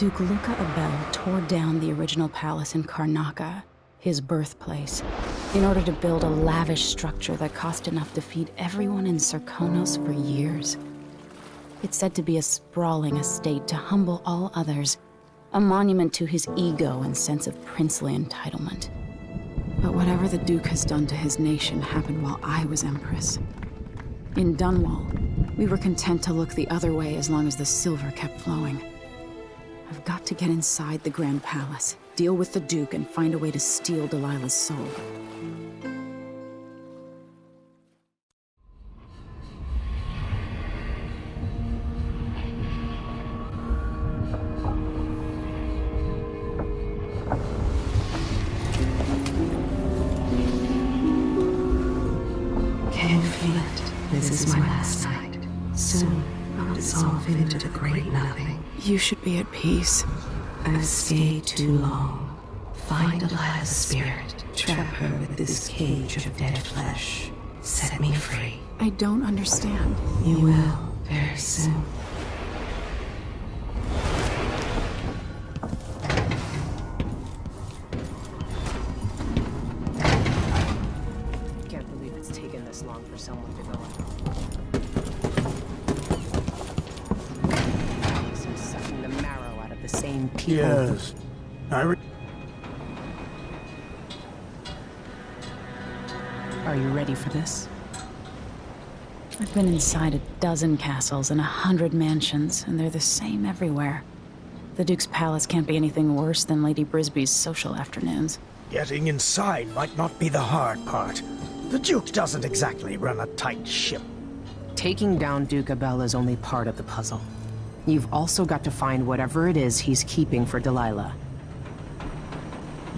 Duke Luca Abel tore down the original palace in Karnaca, his birthplace, in order to build a lavish structure that cost enough to feed everyone in Serkonos for years. It's said to be a sprawling estate to humble all others, a monument to his ego and sense of princely entitlement. But whatever the Duke has done to his nation happened while I was Empress. In Dunwall, we were content to look the other way as long as the silver kept flowing. I've got to get inside the Grand Palace, deal with the Duke, and find a way to steal Delilah's soul. Can you feel it? This is my last night. Soon, I'll dissolve into the great nothing. You should be at peace. I've stayed too long. Find Delilah's spirit. Trap her with this cage of dead flesh. Set me free. I don't understand. You will, very soon. Can't believe it's taken this long for someone to go out. Sucking the marrow out of the same people. Yes. Are you ready for this? I've been inside a dozen castles and 100 mansions, and they're the same everywhere. The Duke's palace can't be anything worse than Lady Brisby's social afternoons. Getting inside might not be the hard part. The Duke doesn't exactly run a tight ship. Taking down Duke Abel is only part of the puzzle. You've also got to find whatever it is he's keeping for Delilah.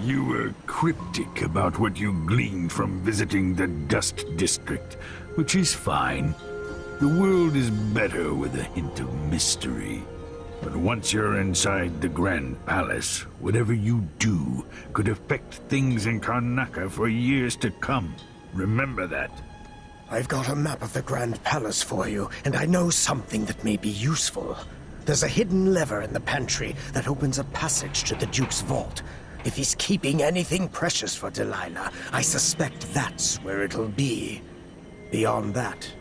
You were cryptic about what you gleaned from visiting the Dust District, which is fine. The world is better with a hint of mystery. But once you're inside the Grand Palace, whatever you do could affect things in Karnaca for years to come. Remember that. I've got a map of the Grand Palace for you, and I know something that may be useful. There's a hidden lever in the pantry that opens a passage to the Duke's vault. If he's keeping anything precious for Delilah, I suspect that's where it'll be. Beyond that,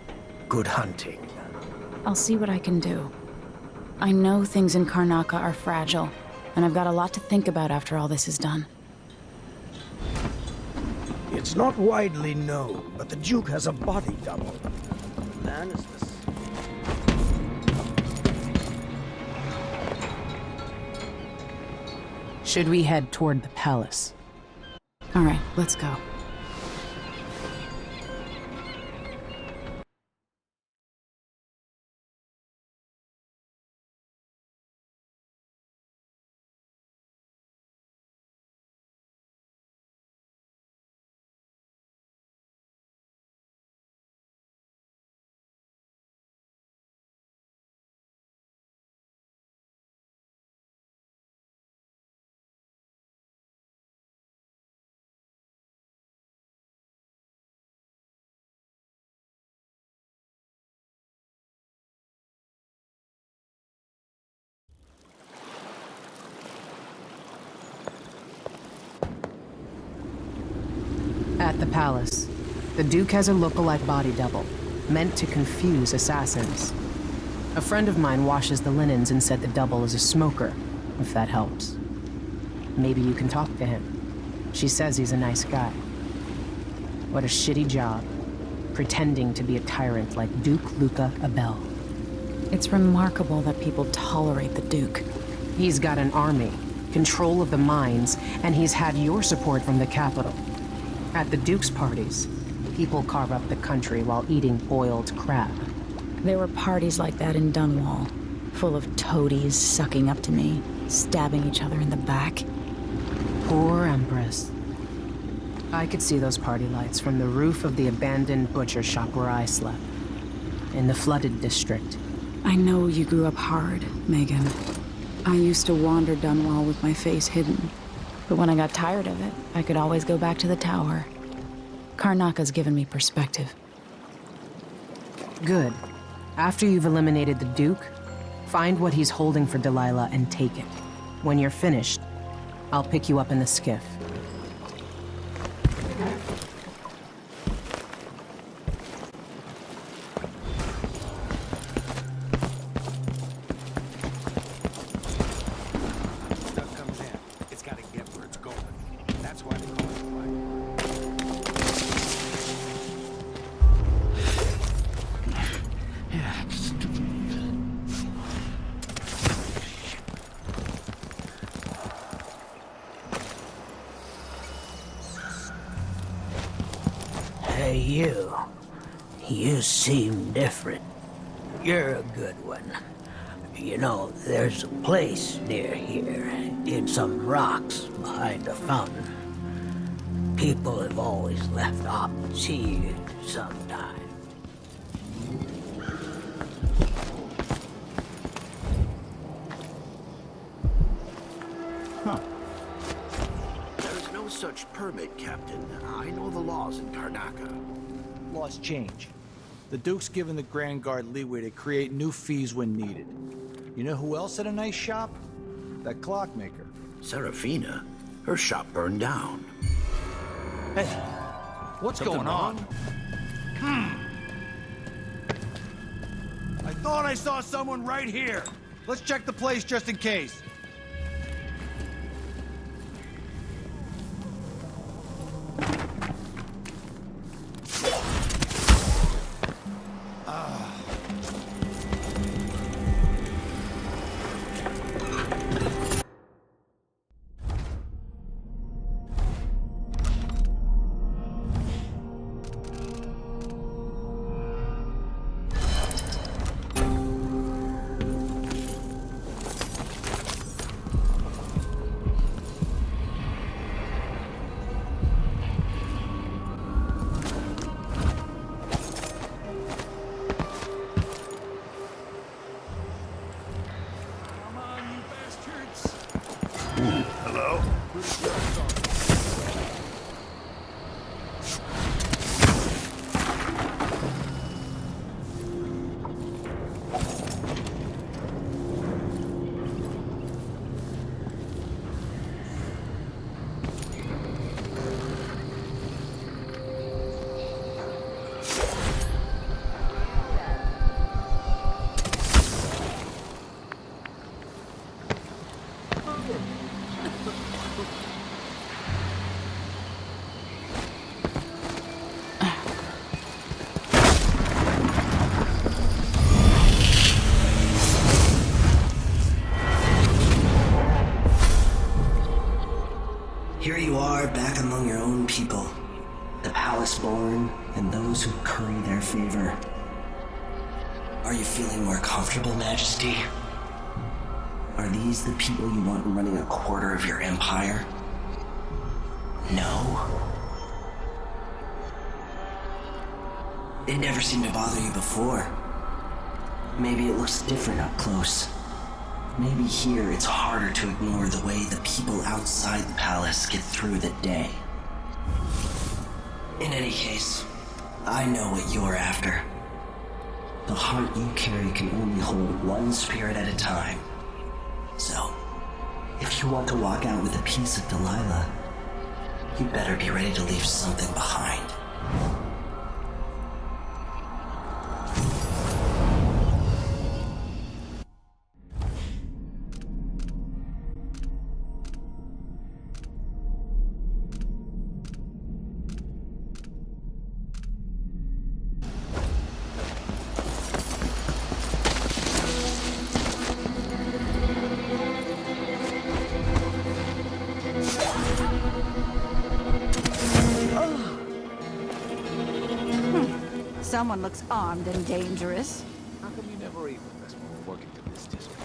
good hunting. I'll see what I can do. I know things in Karnaca are fragile, and I've got a lot to think about after all this is done. It's not widely known, but the Duke has a body double. Man is this. Should we head toward the palace? All right, let's go. At the palace, the Duke has a look-alike body double, meant to confuse assassins. A friend of mine washes the linens and said the double is a smoker, if that helps. Maybe you can talk to him. She says he's a nice guy. What a shitty job, pretending to be a tyrant like Duke Luca Abel. It's remarkable that people tolerate the Duke. He's got an army, control of the mines, and he's had your support from the capital. At the Duke's parties, people carve up the country while eating boiled crab. There were parties like that in Dunwall, full of toadies sucking up to me, stabbing each other in the back. Poor Empress. I could see those party lights from the roof of the abandoned butcher shop where I slept, in the flooded district. I know you grew up hard, Megan. I used to wander Dunwall with my face hidden. But when I got tired of it, I could always go back to the tower. Karnaca's given me perspective. Good. After you've eliminated the Duke, find what he's holding for Delilah and take it. When you're finished, I'll pick you up in the skiff. Stuff comes in. It's got to get where it's going. That's why they call it flight. Hey, you. You seem different. You're a good one. You know, there's a place near here, in some rocks behind a fountain. People have always left off to see you sometime. There's no such permit, Captain. I know the laws in Karnaca. Laws change. The Duke's given the Grand Guard leeway to create new fees when needed. You know who else had a nice shop? That clockmaker. Serafina? Her shop burned down. Hey, what's Something going on? I thought I saw someone right here. Let's check the place just in case. Here you are, back among your own people. The palace-born and those who curry their favor. Are you feeling more comfortable, Majesty? Are these the people you want running a quarter of your empire? No? It never seemed to bother you before. Maybe it looks different up close. Maybe here it's harder to ignore the way the people outside the palace get through the day. In any case, I know what you're after. The heart you carry can only hold one spirit at a time. So, if you want to walk out with a piece of Delilah, you better be ready to leave something behind. Someone looks armed and dangerous. How come you never ate with us when we were working to this district?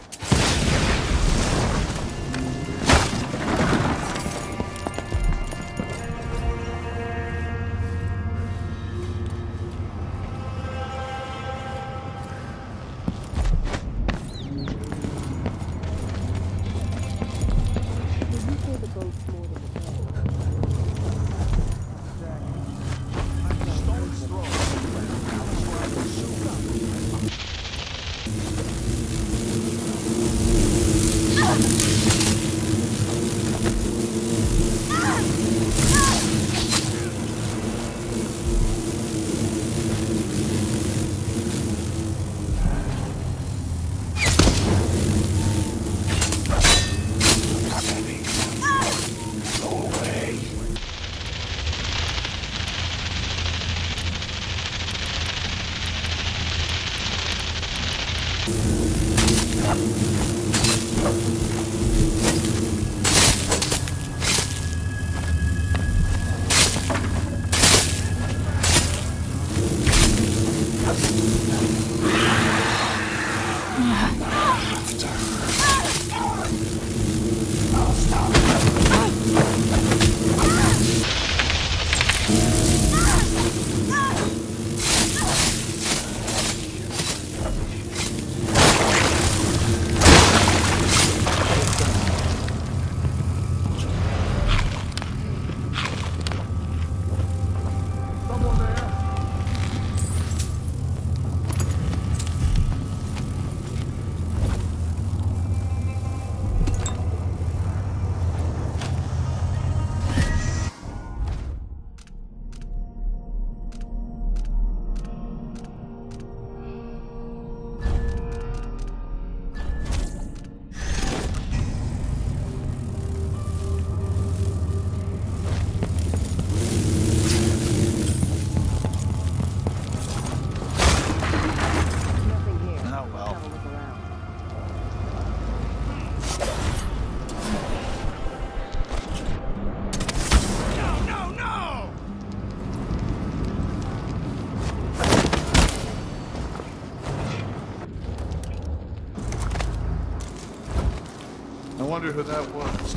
I wonder who that was.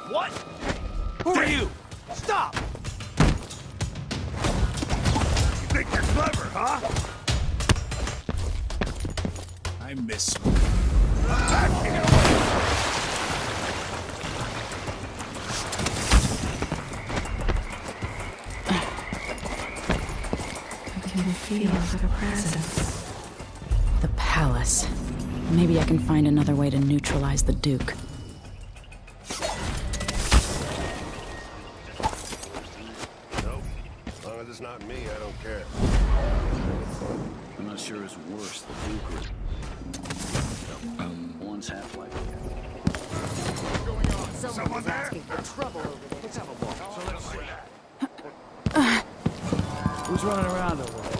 What? Who are you? Stop! You think you're clever, huh? I miss Attack him! I can feel her presence. The palace. Maybe I can find another way to neutralize the Duke. Nope. As long as it's not me, I don't care. I'm not sure it's worse. The Duke was... one's half-life. Someone was asking for trouble over there. Let's have a walk. Who's running around over there?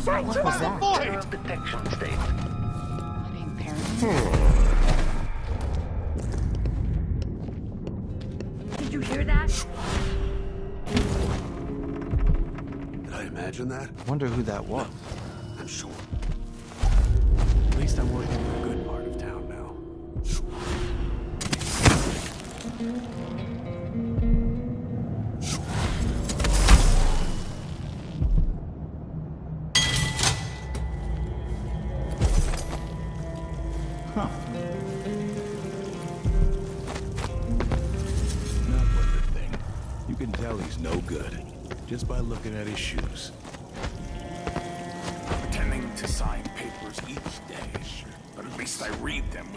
What was that? Detection state. Being paranoid. Did you hear that? Did I imagine that? Wonder who that was. I'm sure. Huh. Not worth a thing. You can tell he's no good, just by looking at his shoes. Pretending to sign papers each day, but at least I read them.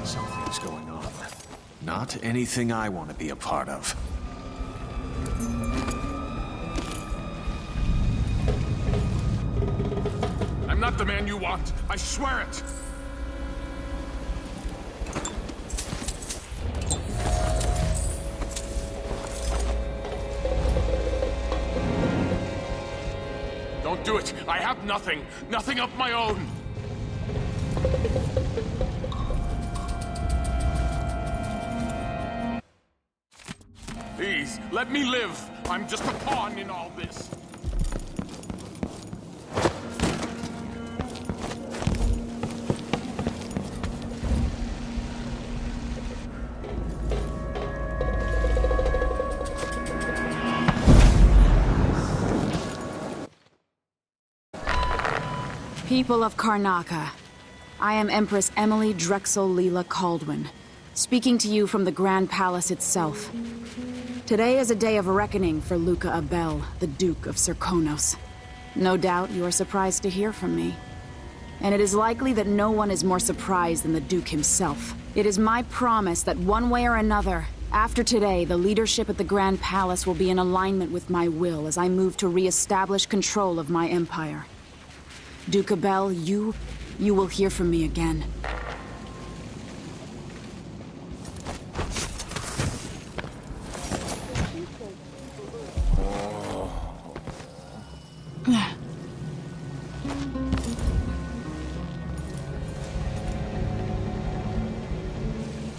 Something's going on. Not anything I want to be a part of. I'm not the man you want. I swear it. Don't do it. I have nothing. Nothing of my own. Please, let me live. I'm just a pawn in all this. People of Karnaca, I am Empress Emily Drexel Leela Caldwin, speaking to you from the Grand Palace itself. Today is a day of reckoning for Luca Abel, the Duke of Serkonos. No doubt you are surprised to hear from me. And it is likely that no one is more surprised than the Duke himself. It is my promise that one way or another, after today, the leadership at the Grand Palace will be in alignment with my will as I move to re-establish control of my empire. Duke Abel, you will hear from me again.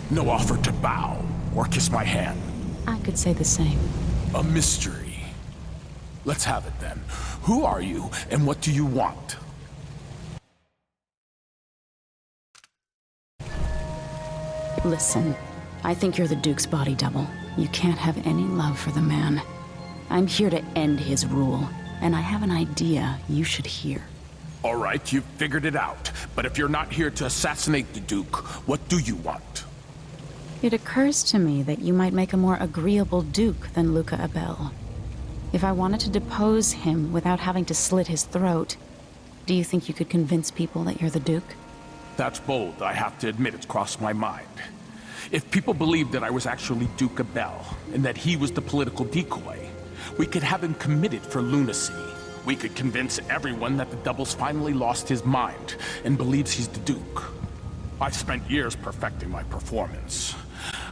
No offer to bow or kiss my hand. I could say the same. A mystery. Let's have it then. Who are you and what do you want? Listen, I think you're the Duke's body double. You can't have any love for the man. I'm here to end his rule, and I have an idea you should hear. All right, you've figured it out. But if you're not here to assassinate the Duke, what do you want? It occurs to me that you might make a more agreeable Duke than Luca Abel. If I wanted to depose him without having to slit his throat, do you think you could convince people that you're the Duke? That's bold. I have to admit it's crossed my mind. If people believed that I was actually Duke Abel, and that he was the political decoy, we could have him committed for lunacy. We could convince everyone that the Double's finally lost his mind, and believes he's the Duke. I've spent years perfecting my performance.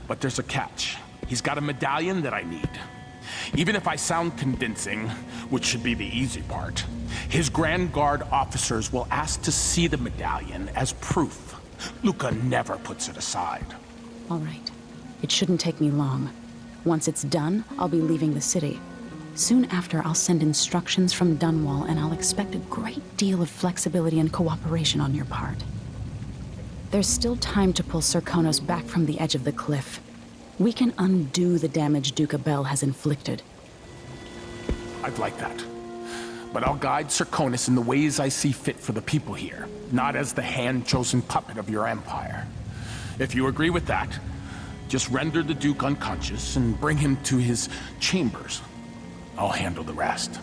But there's a catch. He's got a medallion that I need. Even if I sound convincing, which should be the easy part, his Grand Guard officers will ask to see the medallion as proof. Luca never puts it aside. All right. It shouldn't take me long. Once it's done, I'll be leaving the city. Soon after, I'll send instructions from Dunwall, and I'll expect a great deal of flexibility and cooperation on your part. There's still time to pull Serkonos back from the edge of the cliff. We can undo the damage Duke Abel has inflicted. I'd like that. But I'll guide Serkonos in the ways I see fit for the people here, not as the hand-chosen puppet of your empire. If you agree with that, just render the Duke unconscious and bring him to his chambers. I'll handle the rest.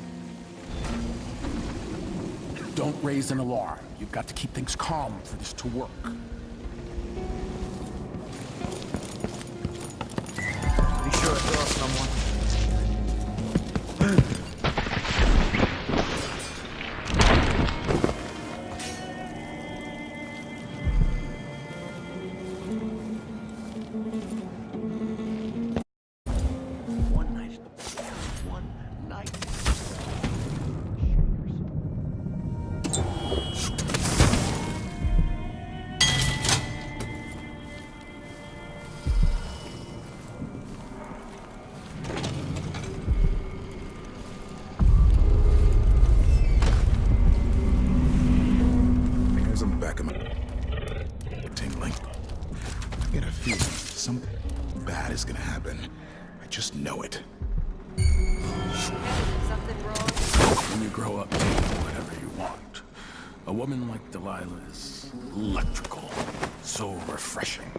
Don't raise an alarm. You've got to keep things calm for this to work. Be sure to throw someone. back of my tingling. I get a feeling something bad is gonna happen. I just know it. Something wrong? When you grow up, do whatever you want. A woman like Delilah is electrical, so refreshing.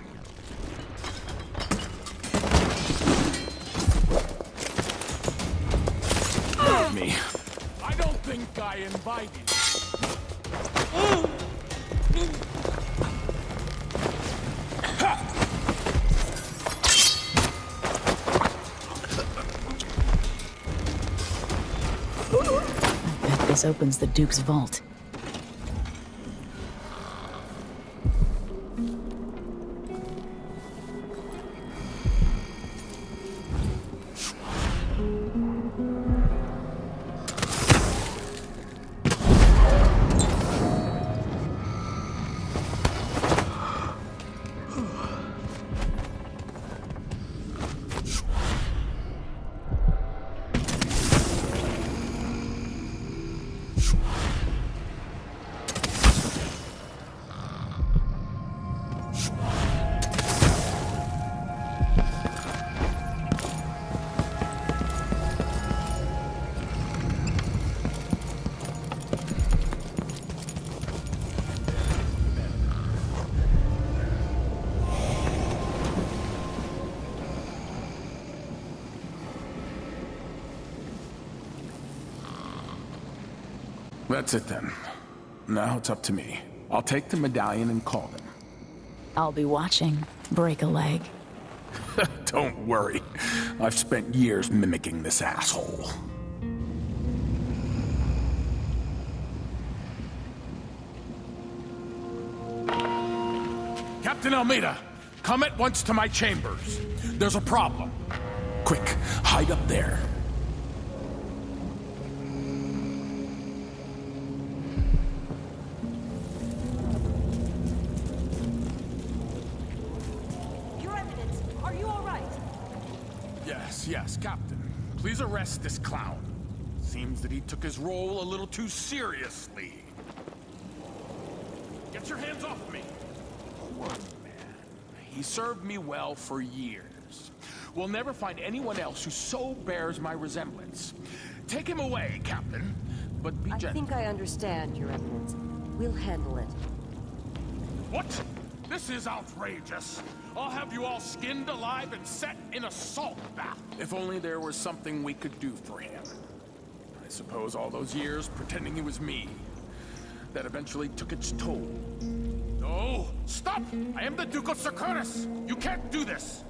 Me. I don't think I invited I bet this opens the Duke's vault. That's it then. Now it's up to me. I'll take the medallion and call them. I'll be watching. Break a leg. Don't worry. I've spent years mimicking this asshole. Captain Almeida, come at once to my chambers. There's a problem. Quick, hide up there. Yes, Captain. Please arrest this clown. Seems that he took his role a little too seriously. Get your hands off me! One man. He served me well for years. We'll never find anyone else who so bears my resemblance. Take him away, Captain. But be gentle. I think I understand, Your Eminence. We'll handle it. What? This is outrageous. I'll have you all skinned alive and set in a salt bath. If only there was something we could do for him. I suppose all those years pretending he was me, that eventually took its toll. No! Stop! I am the Duke of Serconis! You can't do this!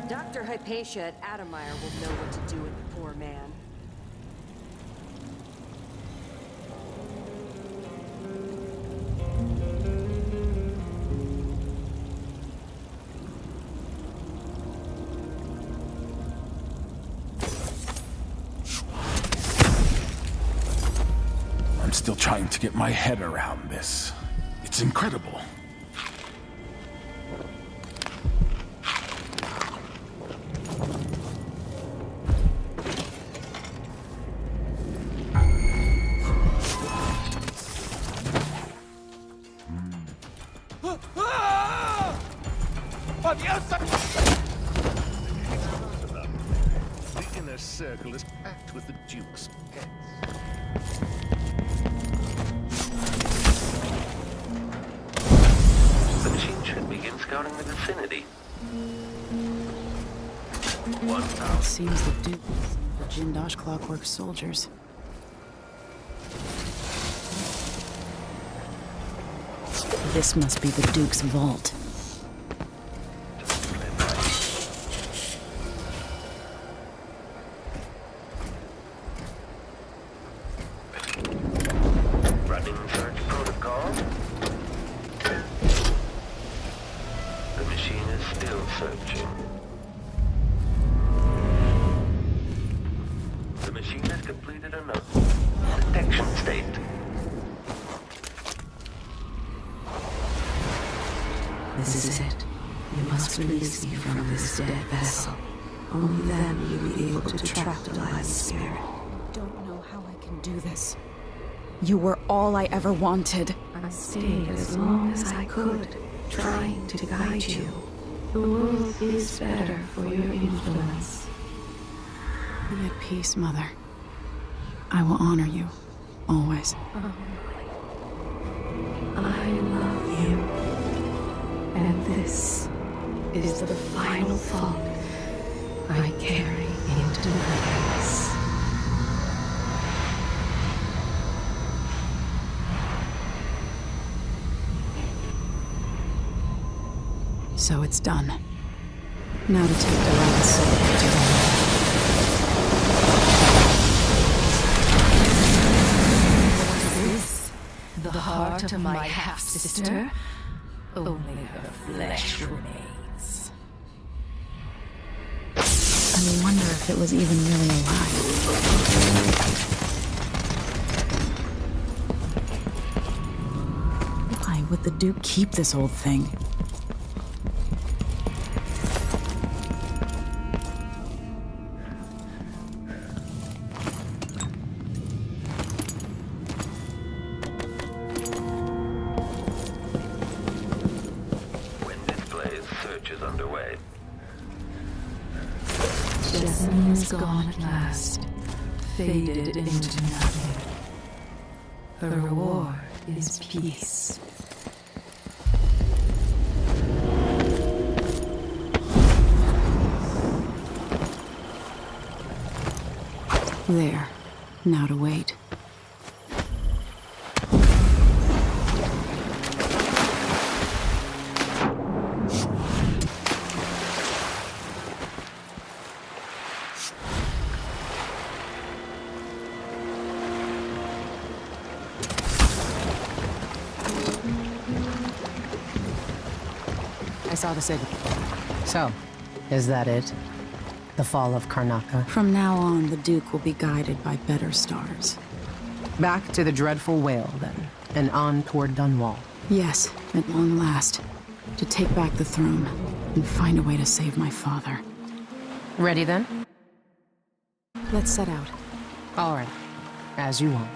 Dr. Hypatia at Adamire will know what to do with the poor man. Still trying to get my head around this. It's incredible. The inner circle is packed with the Duke's pets. The machine should begin scouting the vicinity. It seems the Duke is the Jindosh Clockwork soldiers. This must be the Duke's vault. Running search protocol. The machine is still searching. The machine has completed enough detection state. This is it. You must release me from this dead vessel. Only then will you be able to track Delilah's spirit. Don't know how I can do this. You were all I ever wanted. I stayed as long as I could, trying to guide you. The world is better for your influence. Be at peace, Mother. I will honor you, always. I love you. And this is the final thought I carry into my race. So it's done. Now to take the last soul to the What is this? The heart of my half-sister? Only her flesh remains. I wonder if it was even really alive. Why would the Duke keep this old thing? Underway. Destiny is gone at last, faded into nothing. Her reward is peace. There. Now to wait. I saw the signal. So, is that it? The fall of Karnaca? From now on, the Duke will be guided by better stars. Back to the dreadful whale, then, and on toward Dunwall. Yes, at long last. To take back the throne, and find a way to save my father. Ready, then? Let's set out. All right. As you want.